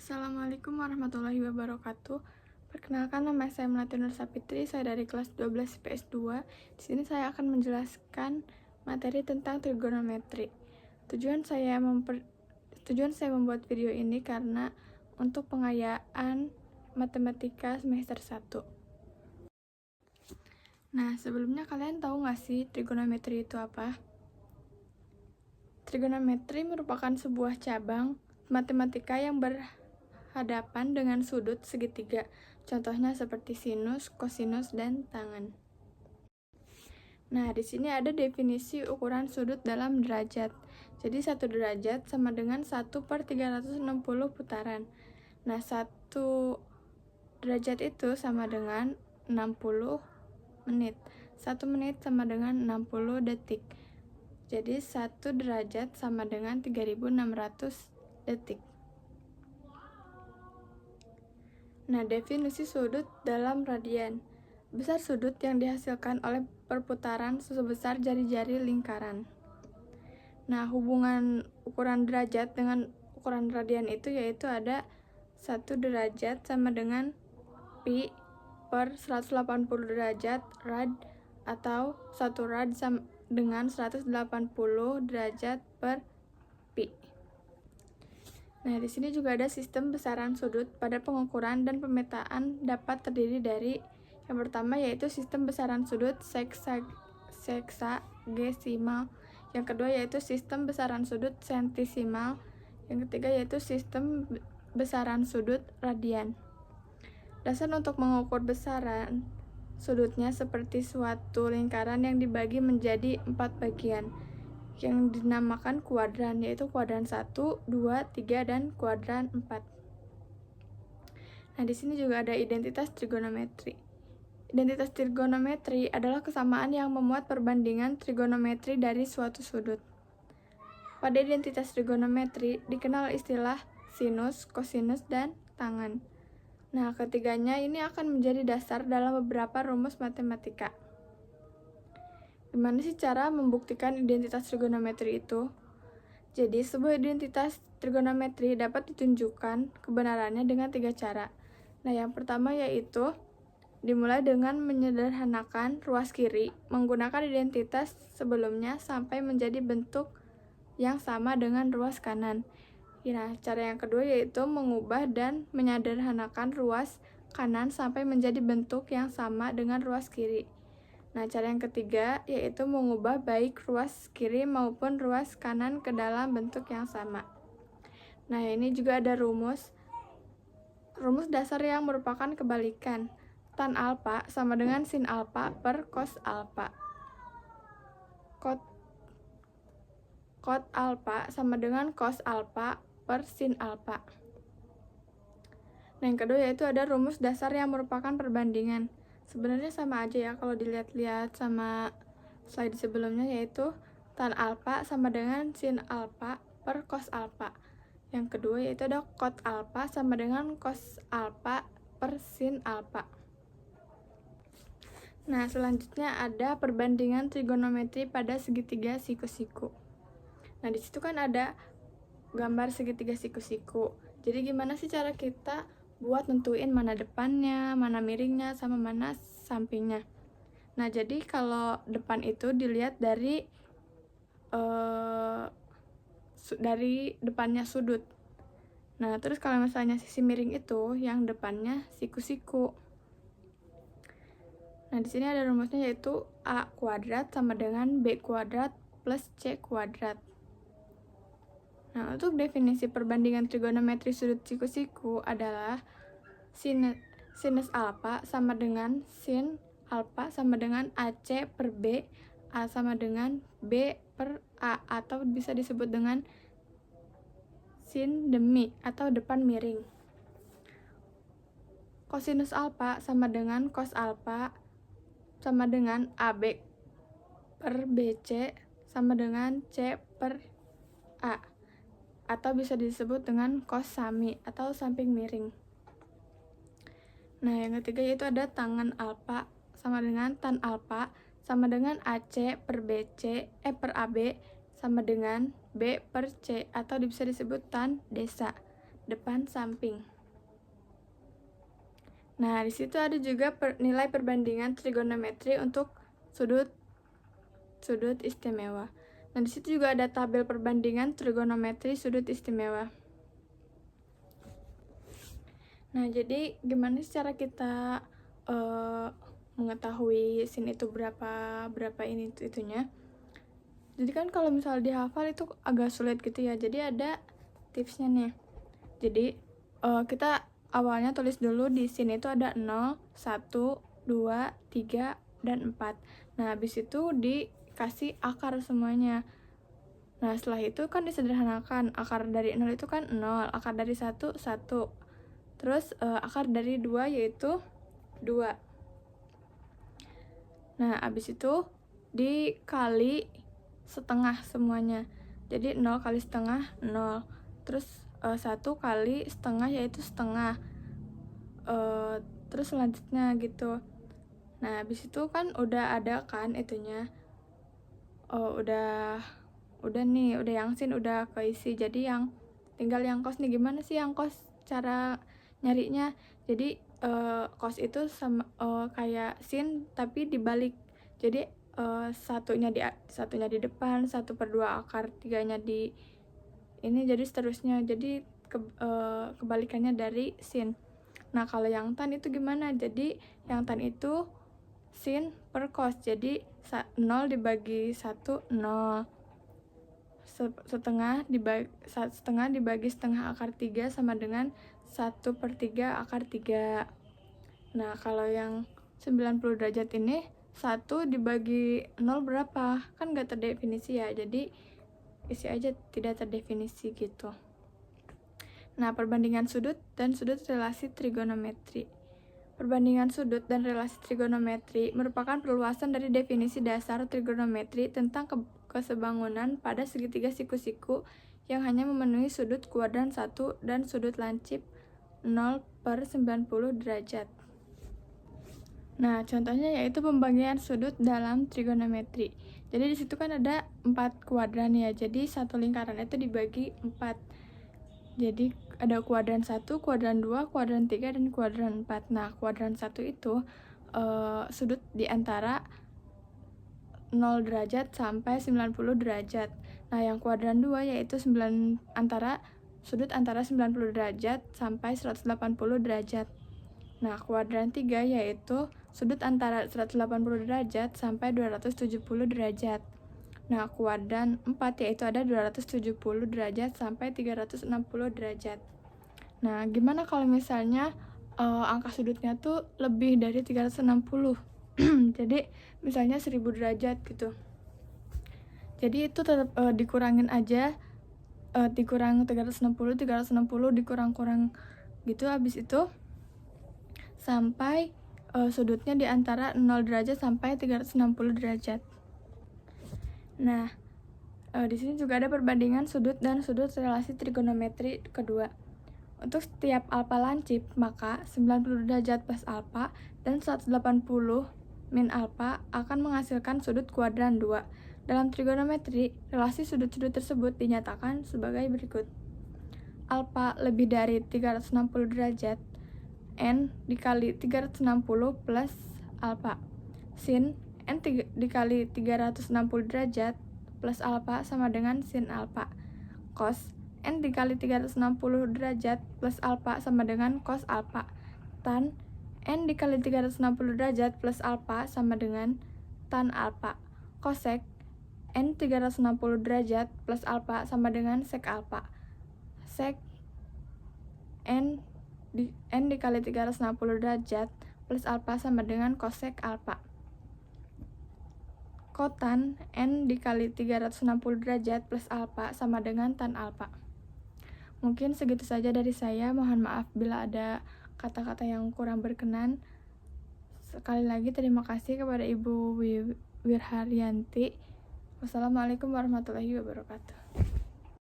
Assalamualaikum warahmatullahi wabarakatuh. Perkenalkan, nama saya Melati Nur Sapitri, saya dari kelas 12 IPS 2. Di sini saya akan menjelaskan materi tentang trigonometri. Tujuan saya membuat video ini karena untuk pengayaan matematika semester 1. Nah, sebelumnya kalian tahu nggak sih trigonometri itu apa? Trigonometri merupakan sebuah cabang matematika yang berhadapan dengan sudut segitiga. Contohnya seperti sinus, kosinus, dan tangen. Nah, di sini ada definisi ukuran sudut dalam derajat. Jadi 1 derajat sama dengan 1/360 putaran. Nah, 1 derajat itu sama dengan 60 menit. 1 menit sama dengan 60 detik. Jadi 1 derajat sama dengan 3600 detik. Nah, definisi sudut dalam radian. Besar sudut yang dihasilkan oleh perputaran sebesar jari-jari lingkaran. Nah, hubungan ukuran derajat dengan ukuran radian itu yaitu ada 1 derajat sama dengan pi per 180 derajat rad, atau 1 rad sama dengan 180 derajat per pi. Nah, di sini juga ada sistem besaran sudut pada pengukuran dan pemetaan dapat terdiri dari yang pertama yaitu sistem besaran sudut seksagesimal, yang kedua yaitu sistem besaran sudut sentisimal, yang ketiga yaitu sistem besaran sudut radian. Dasar untuk mengukur besaran sudutnya seperti suatu lingkaran yang dibagi menjadi 4 bagian yang dinamakan kuadran, yaitu kuadran 1, 2, 3, dan kuadran 4. Nah, di sini juga ada identitas trigonometri. Identitas trigonometri adalah kesamaan yang memuat perbandingan trigonometri dari suatu sudut. Pada identitas trigonometri dikenal istilah sinus, kosinus, dan tangen. Nah, ketiganya ini akan menjadi dasar dalam beberapa rumus matematika. Gimana sih cara membuktikan identitas trigonometri itu? Jadi, sebuah identitas trigonometri dapat ditunjukkan kebenarannya dengan 3 cara. Nah, yang pertama yaitu dimulai dengan menyederhanakan ruas kiri menggunakan identitas sebelumnya sampai menjadi bentuk yang sama dengan ruas kanan. Nah, cara yang kedua yaitu mengubah dan menyederhanakan ruas kanan sampai menjadi bentuk yang sama dengan ruas kiri. Nah, cara yang ketiga yaitu mengubah baik ruas kiri maupun ruas kanan ke dalam bentuk yang sama. Nah, ini juga ada rumus dasar yang merupakan kebalikan. Tan alfa sama dengan sin alfa per cos alfa. Cot alfa sama dengan cos alfa per sin alfa. Nah, yang kedua yaitu ada rumus dasar yang merupakan perbandingan. Sebenarnya sama aja ya kalau dilihat-lihat sama slide sebelumnya, yaitu tan alfa sama dengan sin alfa per cos alfa. Yang kedua yaitu ada cot alfa sama dengan cos alfa per sin alfa. Nah, selanjutnya ada perbandingan trigonometri pada segitiga siku-siku. Nah, di situ kan ada gambar segitiga siku-siku. Jadi gimana sih cara kita buat nentuin mana depannya, mana miringnya, sama mana sampingnya? Nah, jadi kalau depan itu dilihat dari depannya sudut. Nah, terus kalau misalnya sisi miring itu yang depannya siku-siku. Nah, di sini ada rumusnya yaitu A kuadrat sama dengan B kuadrat plus C kuadrat. Nah, untuk definisi perbandingan trigonometri sudut siku-siku adalah sinus alfa sama dengan sin alfa sama dengan AC per B, A sama dengan B per A, atau bisa disebut dengan sin demi atau depan miring. Kosinus alfa sama dengan cos alfa sama dengan AB per BC sama dengan C per A, atau bisa disebut dengan cos sami atau samping miring. Nah, yang ketiga yaitu ada tangen alfa sama dengan tan alfa sama dengan AC per BC per AB sama dengan B per C, atau bisa disebut tan desa. depan, samping. Nah, di situ ada juga nilai perbandingan trigonometri untuk sudut istimewa. Nah, di situ juga ada tabel perbandingan trigonometri sudut istimewa. Nah, jadi gimana sih cara kita mengetahui sin itu berapa itunya? Jadi kan kalau misal dihafal itu agak sulit gitu ya. Jadi ada tipsnya nih. Jadi kita awalnya tulis dulu di sin itu ada 0, 1, 2, 3, dan 4. Nah, habis itu dikasih akar semuanya. Nah, setelah itu kan disederhanakan. Akar dari 0 itu kan 0, akar dari 1, 1. Terus akar dari 2 yaitu 2. Nah, habis itu dikali setengah semuanya. Jadi 0 kali setengah 0. Terus 1 kali setengah yaitu setengah. Terus selanjutnya gitu. Nah, habis itu kan udah ada kan itunya. Udah yang sin udah keisi. Jadi yang tinggal yang kos nih, gimana sih yang kos cara nyarinya? Jadi kos itu sama kayak sin tapi dibalik. Jadi satunya di depan, 1/2 akar 3-nya di ini, jadi seterusnya. Jadi kebalikannya dari sin. Nah, kalau yang tan itu gimana? Jadi yang tan itu sin per cos. Jadi 0 dibagi 1, 0. Setengah dibagi setengah akar 3 sama dengan 1/3 akar 3. Nah, kalau yang 90 derajat ini 1 dibagi 0 berapa? Kan gak terdefinisi ya, jadi isi aja tidak terdefinisi gitu. Nah, perbandingan sudut dan sudut relasi trigonometri. Perbandingan sudut dan relasi trigonometri merupakan perluasan dari definisi dasar trigonometri tentang kesebangunan pada segitiga siku-siku yang hanya memenuhi sudut kuadran 1 dan sudut lancip 0/90 derajat. Nah, contohnya yaitu pembagian sudut dalam trigonometri. Jadi di situ kan ada 4 kuadran ya. Jadi satu lingkaran itu dibagi 4. Jadi ada kuadran 1, kuadran 2, kuadran 3, dan kuadran 4. Nah, kuadran 1 itu sudut di antara 0 derajat sampai 90 derajat. Nah, yang kuadran 2 yaitu sudut antara 90 derajat sampai 180 derajat. Nah, kuadran 3 yaitu sudut antara 180 derajat sampai 270 derajat. Nah, kuadran 4 yaitu ada 270 derajat sampai 360 derajat. Nah, gimana kalau misalnya angka sudutnya tuh lebih dari 360? Jadi, misalnya 1000 derajat gitu. Jadi itu tetap dikurangin aja, dikurang 360 dikurang-kurang gitu. Habis itu sampai sudutnya di antara 0 derajat sampai 360 derajat. Nah, di sini juga ada perbandingan sudut dan sudut relasi trigonometri kedua. Untuk setiap alfa lancip, maka 90 derajat plus alfa dan 180 min alfa akan menghasilkan sudut kuadran 2. Dalam trigonometri, relasi sudut-sudut tersebut dinyatakan sebagai berikut. Alfa lebih dari 360 derajat, N dikali 360 plus alfa. Sin N dikali 360 derajat plus alfa sama dengan sin alfa. Cos N dikali 360 derajat plus alfa sama dengan cos alfa. Tan N dikali 360 derajat plus alfa sama dengan tan alfa. Cosec N 360 derajat plus alfa sama dengan sec alfa. Sec N dikali 360 derajat plus alfa sama dengan cosec alfa. Kotan N dikali 360 derajat plus alfa sama dengan tan alfa. Mungkin segitu saja dari saya. Mohon maaf bila ada kata-kata yang kurang berkenan. Sekali lagi terima kasih kepada Ibu Wirharyanti. Wassalamualaikum warahmatullahi wabarakatuh.